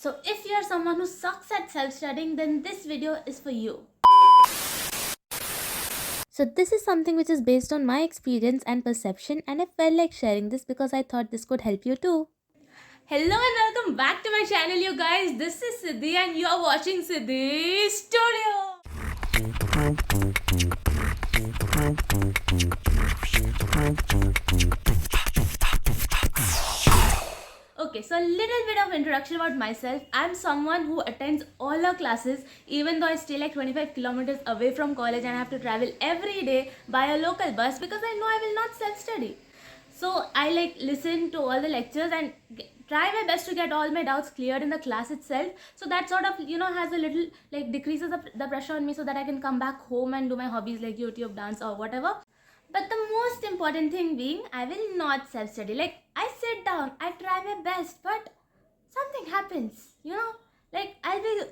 So if you are someone who sucks at self-studying, then this video is for you. So this is something which is based on my experience and perception, and I felt like sharing this because I thought this could help you too. Hello and welcome back to my channel, you guys. This is Siddhi and you are watching Siddhi Studio. Okay, so a little bit of introduction about myself. I'm someone who attends all our classes even though I stay like 25 kilometers away from college and I have to travel every day by a local bus because I know I will not self-study. So I like listen to all the lectures and try my best to get all my doubts cleared in the class itself. So that sort of, has a little like decreases the pressure on me so that I can come back home and do my hobbies like YouTube, dance or whatever. But the most important thing being, I will not self-study. Like, I sit down, I try my best, but something happens, Like, I'll be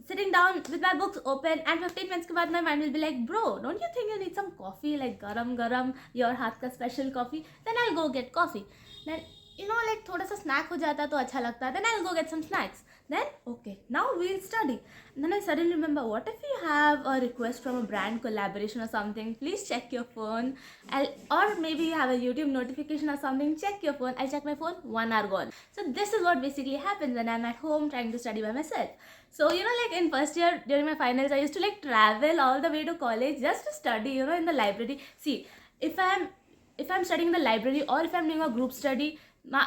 sitting down with my books open and 15 minutes ke baad my mind will be like, bro, don't you think you need some coffee, like garam, your hath ka special coffee? Then I'll go get coffee. Then, like thoda sa snack ho jata to acha lagta. Then I'll go get some snacks. Then, okay, now we'll study. And then I suddenly remember, what if you have a request from a brand collaboration or something? Please check your phone. Or maybe you have a YouTube notification or something. Check your phone. I check my phone, 1 hour gone. So this is what basically happens when I'm at home trying to study by myself. So, like in first year during my finals, I used to like travel all the way to college just to study, in the library. See, if I'm studying in the library or if I'm doing a group study,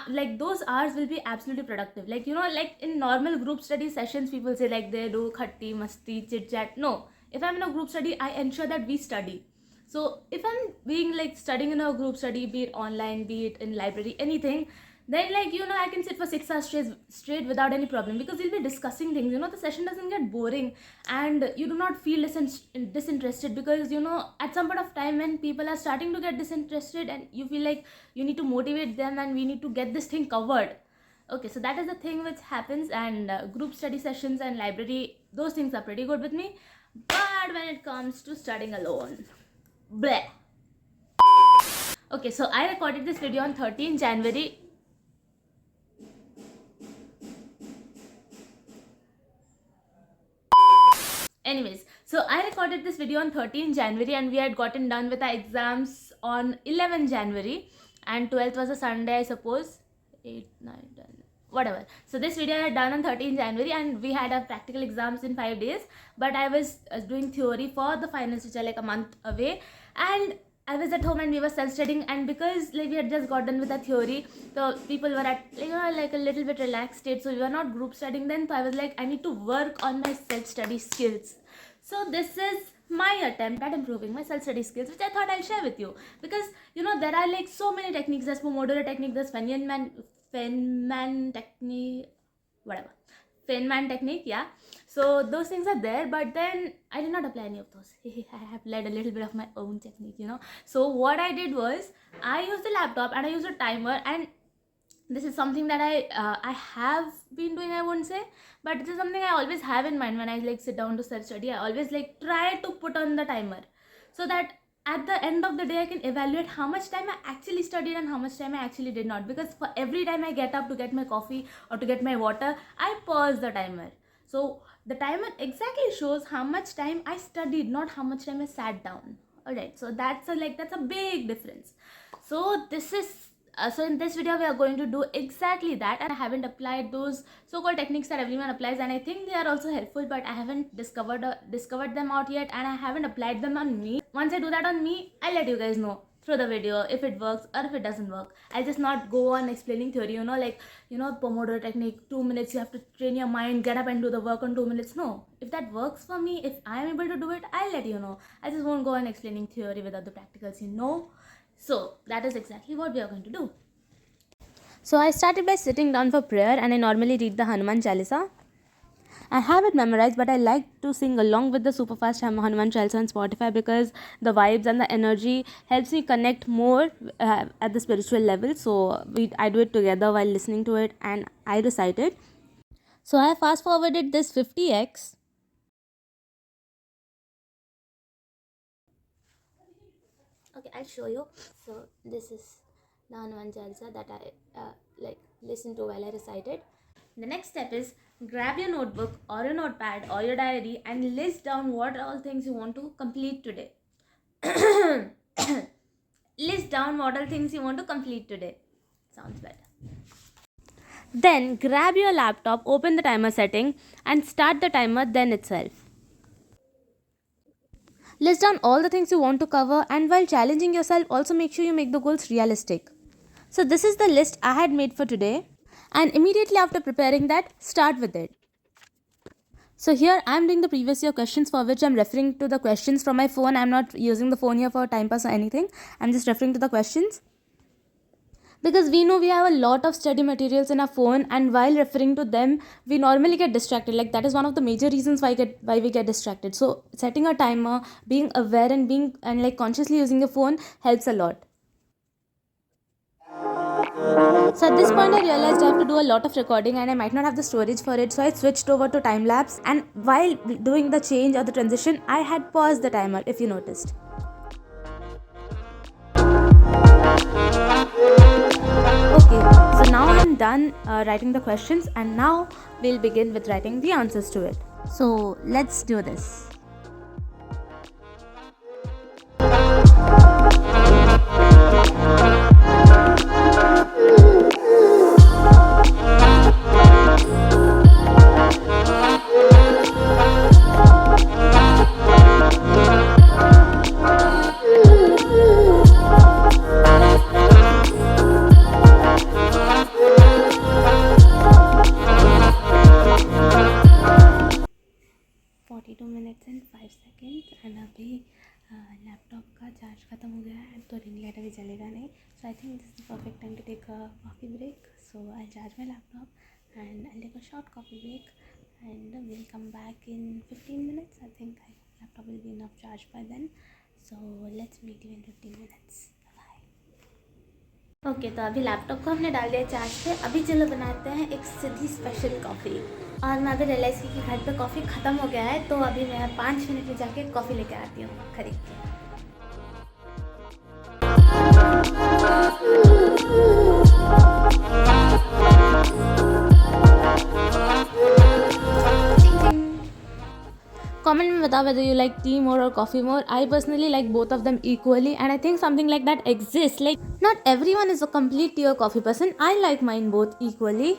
like those hours will be absolutely productive. Like like in normal group study sessions, people say like they do khatti masti chit chat. No, if I'm in a group study, I ensure that we study. So if I'm being like studying in a group study, be it online, be it in library, anything, then like I can sit for 6 hours straight without any problem because we'll be discussing things. The session doesn't get boring and you do not feel disinterested because at some point of time when people are starting to get disinterested and you feel like you need to motivate them and we need to get this thing covered. Okay, so that is the thing which happens, and group study sessions and library, those things are pretty good with me. But when it comes to studying alone, bleh. Okay, so I recorded this video on 13 January. Anyways, so I recorded this video on 13 January and we had gotten done with our exams on 11 January and 12th was a Sunday, I suppose. 8, 9, 10, whatever. So this video I had done on 13 January and we had our practical exams in 5 days. But I was doing theory for the finals which are like a month away, and I was at home and we were self-studying, and because like we had just got done with the theory, the people were at like a little bit relaxed state, so we were not group studying then. So I was like, I need to work on my self-study skills. So this is my attempt at improving my self-study skills, which I thought I'll share with you because there are like so many techniques. There's Pomodoro technique, there's Feynman technique, whatever. Feynman technique, yeah. So those things are there, but then I did not apply any of those. I have applied a little bit of my own technique, So what I did was I used the laptop and I used a timer, and this is something that I have been doing, I won't say, but this is something I always have in mind when I like sit down to self-study. I always like try to put on the timer so that at the end of the day I can evaluate how much time I actually studied and how much time I actually did not, because for every time I get up to get my coffee or to get my water, I pause the timer. So the timer exactly shows how much time I studied, not how much time I sat down. Alright, so that's a big difference. So this is so in this video we are going to do exactly that, and I haven't applied those so-called techniques that everyone applies, and I think they are also helpful, but I haven't discovered them out yet, and I haven't applied them on me. Once I do that on me, I'll let you guys know through the video if it works or if it doesn't work. I'll just not go on explaining theory, Pomodoro technique, 2 minutes you have to train your mind, get up and do the work on 2 minutes. No, if that works for me, if I am able to do it, I'll let you know. I just won't go on explaining theory without the practicals, So that is exactly what we are going to do. So I started by sitting down for prayer, and I normally read the Hanuman Chalisa. I have it memorized, but I like to sing along with the super fast Hanuman Chalisa on Spotify because the vibes and the energy helps me connect more at the spiritual level. So I do it together while listening to it, and I recite it. So I fast forwarded this 50x. Okay, I'll show you. So this is the Hanuman Chalisa that I listen to while I recite it. The next step is grab your notebook or a notepad or your diary and list down what all things you want to complete today. List down what all things you want to complete today. Sounds better. Then grab your laptop, open the timer setting and start the timer then itself. List down all the things you want to cover, and while challenging yourself, also make sure you make the goals realistic. So this is the list I had made for today, and immediately after preparing that, start with it. So here I am doing the previous year questions, for which I am referring to the questions from my phone. I am not using the phone here for time pass or anything. I am just referring to the questions. Because we know we have a lot of study materials in our phone, and while referring to them, we normally get distracted. Like, that is one of the major reasons why we get distracted. So setting a timer, being aware and like consciously using the phone helps a lot. So at this point I realized I have to do a lot of recording and I might not have the storage for it, so I switched over to time lapse, and while doing the change or the transition, I had paused the timer, if you noticed. Okay, so now I'm done writing the questions, and now we'll begin with writing the answers to it. So let's do this. And अभी laptop का charge ख़त्म हो गया है, तो ring light अभी चलेगा नहीं. So I think this is the perfect time to take a coffee break. So I charge my laptop and I take a short coffee break and will come back in 15 minutes. I think laptop will be enough charge by then. So let's meet you in 15 minutes. Okay, तो अभी laptop को हमने डाल दिया charge पे. अभी चलो बनाते हैं एक सिद्धि स्पेशल कॉफ़ी. और मैं अभी रियलाइज़ की कि घर पे कॉफ़ी ख़त्म हो गया है, तो अभी मैं 5 मिनट में जाके कॉफ़ी लेके आती हूँ खरीद के. Comment में बताओ whether you like tea more or coffee more. I personally like both of them equally, and I think something like that exists. Like, not everyone is a complete tea or coffee person. I like mine both equally.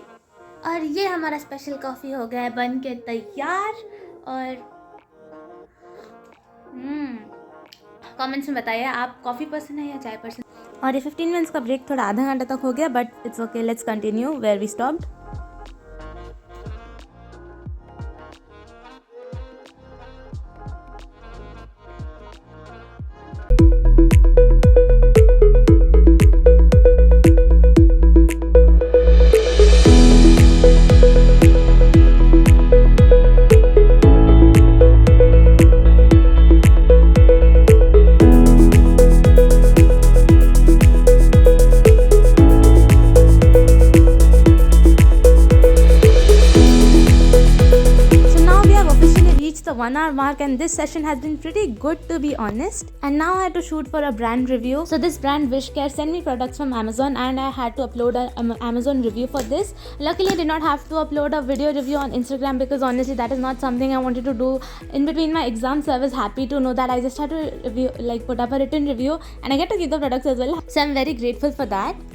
और ये हमारा special coffee हो गया है बन के तैयार. और कमेंट्स में बताइए आप कॉफ़ी पर्सन है या चाय पर्सन. और ये 15 मिनट्स का ब्रेक थोड़ा आधा घंटा तक हो गया, but it's okay. Let's continue where we stopped. The 1 hour mark, and this session has been pretty good, to be honest. And now I had to shoot for a brand review. So this brand Wishcare sent me products from Amazon, and I had to upload an Amazon review for this. Luckily I did not have to upload a video review on Instagram, because honestly that is not something I wanted to do in between my exams. So I was happy to know that I just had to review, like put up a written review, and I get to keep the products as well. So I'm very grateful for that.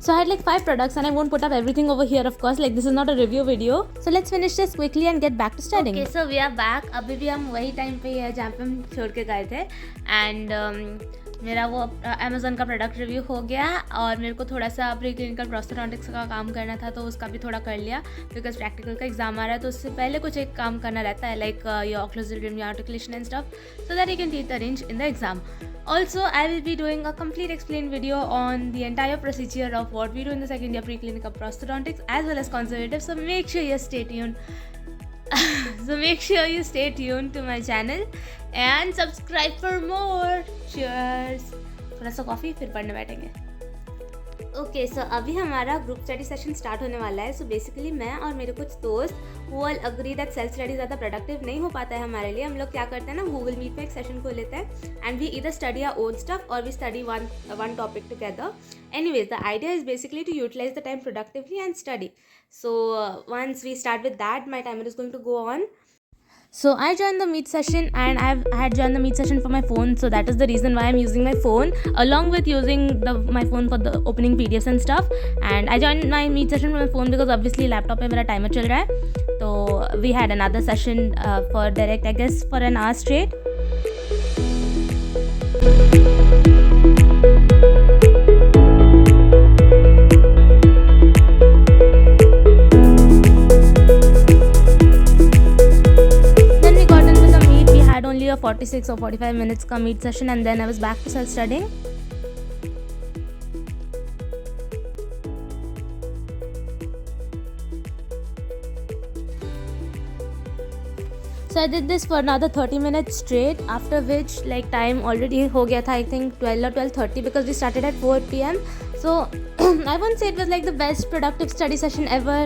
So I had like 5 products, and I won't put up everything over here, of course. Like, this is not a review video. So let's finish this quickly and get back to studying. Okay, so we are back. अभी भी हम वही time पे है जहाँ पे हम छोड़ के गए थे. एंड मेरा वो अमेज़न का प्रोडक्ट रिव्यू हो गया, और मेरे को थोड़ा सा प्री क्लिनिकल प्रोस्टोडोंटिक्स का काम करना था, तो उसका भी थोड़ा कर लिया, बिकॉज प्रैक्टिकल का एग्जाम आ रहा है. तो उससे पहले कुछ एक काम करना रहता है, like your occlusive dream, your articulation and stuff, so that you can take the range in the exam. Also, I will be doing a complete explained video on the entire procedure of what we do in the second year preclinical prosthodontics as well as conservative. So make sure you stay tuned. To my channel and subscribe for more. Cheers. थोड़ा सा coffee, फिर पढ़ने बैठेंगे. Okay so अभी हमारा group study session start होने वाला है. सो बेसिकली मैं और मेरे कुछ दोस्त वो all agree that self study ज़्यादा प्रोडक्टिव नहीं हो पाता है हमारे लिए. हम लोग क्या करते हैं ना, गूगल मीट पे एक सेशन खोल लेते हैं and we either study our own stuff और we study one topic together. Anyways, the idea is basically to utilize the time productively and study. So once we start with that, my timer is going to go on. So I joined the meet session and I had joined the meet session for my phone, so that is the reason why I'm using my phone along with using my phone for the opening PDFs and stuff. And I joined my meet session from my phone because obviously laptop पे मेरा timer चल रहा है. So we had another session for direct, I guess, for an hour straight. A 46 or 45 minutes का meet session and then I was back to self studying. So I did this for another 30 minutes straight, after which like time already हो गया था, I think 12 or 12:30 because we started at 4 p.m. So I won't say it was like the best productive study session ever,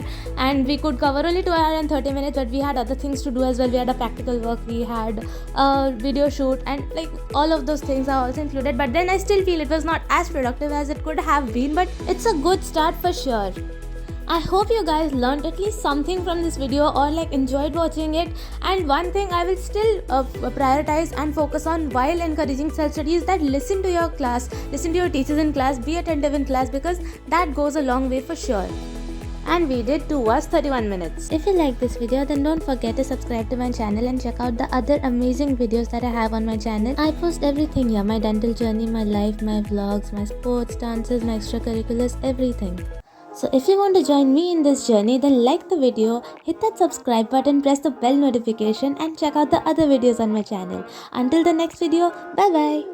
and we could cover only 2 hours and 30 minutes, but we had other things to do as well. We had a practical work, we had a video shoot, and like all of those things are also included. But then I still feel it was not as productive as it could have been, but it's a good start for sure. I hope you guys learned at least something from this video or like enjoyed watching it. And one thing I will still prioritize and focus on while encouraging self-study is that listen to your class, listen to your teachers in class, be attentive in class, because that goes a long way for sure. And we did 2 hours 31 minutes. If you like this video, then don't forget to subscribe to my channel and check out the other amazing videos that I have on my channel. I post everything here, my dental journey, my life, my vlogs, my sports, dances, my extracurriculars, everything. So if you want to join me in this journey, then like the video, hit that subscribe button, press the bell notification and check out the other videos on my channel. Until the next video, bye bye.